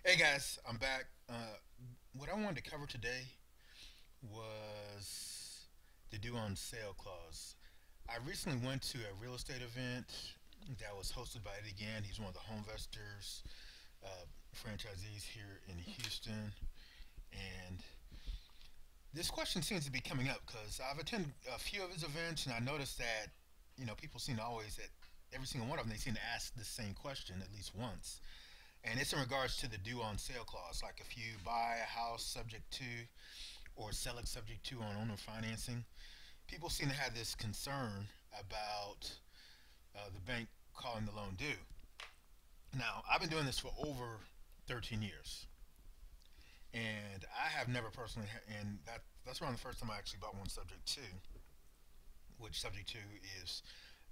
Hey guys, I'm back. What I wanted to cover today was the due on sale clause. I recently went to a real estate event that was hosted by Eddie Gann. He's one of the home investors, franchisees here in Houston. And this question seems to be coming up because I've attended a few of his events and I noticed that, people seem to always, at every single one of them, they seem to ask the same question at least once. And it's in regards to the due on sale clause. Like if you buy a house subject to or sell it subject to on owner financing, people seem to have this concern about the bank calling the loan due. Now, I've been doing this for over 13 years, and I have never personally, and that's around the first time I actually bought one subject to, which subject to is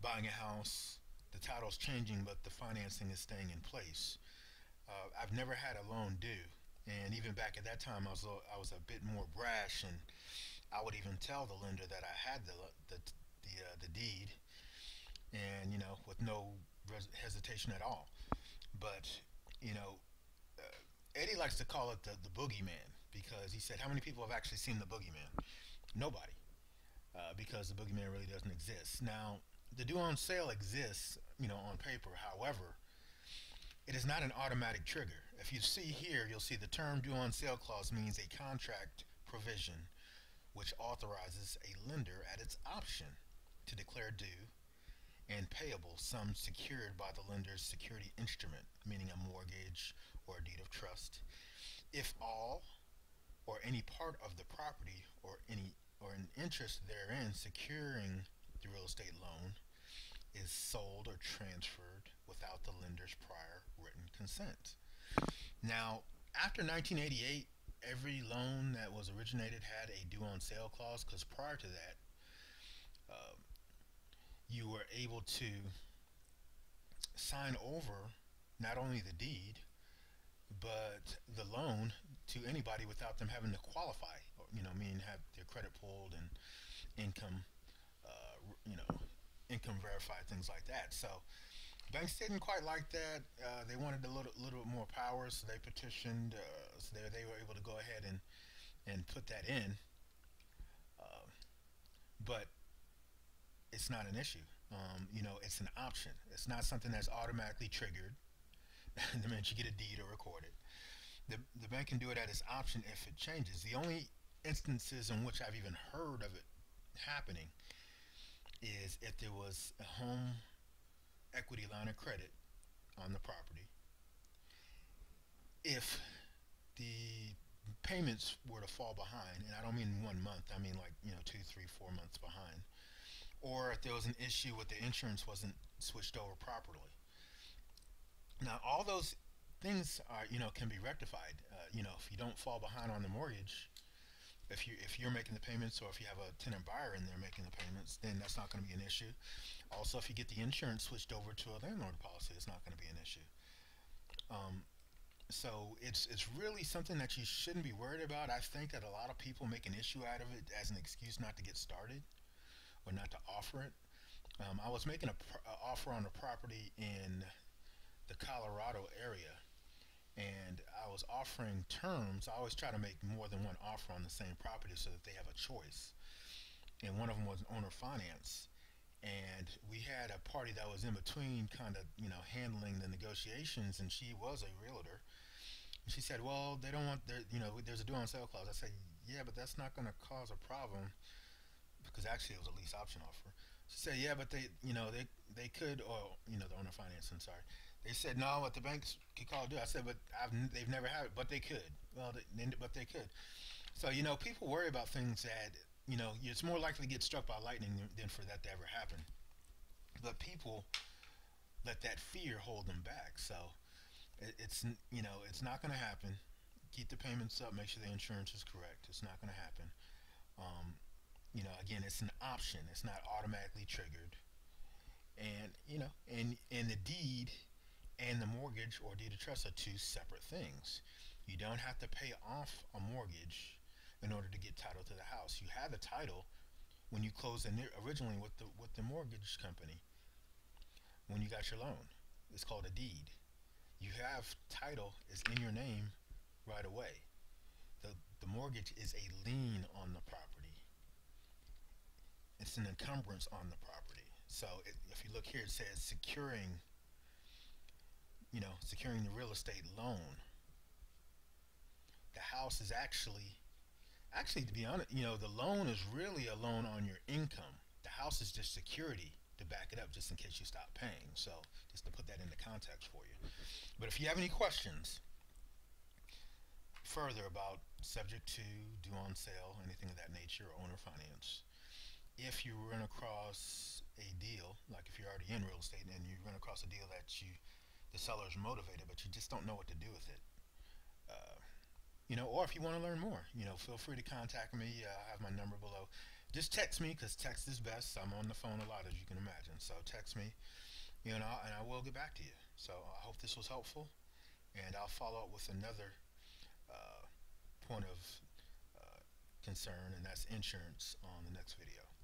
buying a house, the title's changing, but the financing is staying in place. I've never had a loan due, and even back at that time, I was a bit more brash, and I would even tell the lender that I had the deed, and with no hesitation at all. But you know, Eddie likes to call it the boogeyman because he said, "How many people have actually seen the boogeyman? Nobody, because the boogeyman really doesn't exist." Now, the due on sale exists, on paper. However, it is not an automatic trigger. If you see here, you'll see the term due on sale clause means a contract provision which authorizes a lender at its option to declare due and payable sums secured by the lender's security instrument, meaning a mortgage or a deed of trust, if all or any part of the property or an interest therein securing the real estate loan is sold or transferred without the lender's prior written consent. Now, after 1988, every loan that was originated had a due on sale clause because prior to that, uh, you were able to sign over not only the deed but the loan to anybody without them having to qualify. Meaning have their credit pulled and income, you know, income verified, things like that. So banks didn't quite like that. They wanted a little bit more power, so they petitioned. So they were able to go ahead and put that in. Uh, but it's not an issue. It's an option. It's not something that's automatically triggered the minute you get a deed or record it. The bank can do it at its option if it changes. The only instances in which I've even heard of it happening is if there was a home equity line of credit on the property. If the payments were to fall behind, and I don't mean 1 month, I mean like, 2, 3, 4 months behind, or if there was an issue with the insurance wasn't switched over properly. Now, all those things are, can be rectified. If you don't fall behind on the mortgage, if you're making the payments, or if you have a tenant buyer in there making the payments, then that's not going to be an issue. Also, if you get the insurance switched over to a landlord policy, it's not going to be an issue. Um, so it's really something that you shouldn't be worried about. I think that a lot of people make an issue out of it as an excuse not to get started or not to offer it. I was making a offer on a property in the Colorado area, and I was offering terms. I always try to make more than one offer on the same property so that they have a choice. And one of them was owner finance. And we had a party that was in between, kind of, handling the negotiations, and she was a realtor. And she said, "Well, they don't want there's a due on sale clause." I said, "Yeah, but that's not going to cause a problem because actually it was a lease option offer." She said, "Yeah, but they could, or the owner financing. Sorry, they said no, but the banks could call it due." I said, "But they've never had it, but they could." Well, but they could. So people worry about things that it's more likely to get struck by lightning than for that to ever happen. But people let that fear hold them back. So it's not going to happen. Keep the payments up. Make sure the insurance is correct. It's not going to happen. Um, again, it's an option. It's not automatically triggered. And and the deed and the mortgage or deed of trust are two separate things. You don't have to pay off a mortgage in order to get title to the house. You have the title when you closed originally with the mortgage company when you got your loan. It's called a deed. you have title is in your name right away. The the mortgage is a lien on the property. It's an encumbrance on the property. So if you look here, it says securing, securing the real estate loan. The house is actually, to be honest, the loan is really a loan on your income. The house is just security to back it up, just in case you stop paying. So just to put that into context for you. But if you have any questions further about subject to, due on sale, anything of that nature, or owner finance, if you run across a deal, like if you're already in real estate and you run across a deal that the seller is motivated, but you just don't know what to do with it, uh, or if you want to learn more, feel free to contact me. I have my number below. Just text me because text is best. I'm on the phone a lot, as you can imagine. So text me, and I will get back to you. So I hope this was helpful, and I'll follow up with another uh, point of concern, and that's insurance on the next video.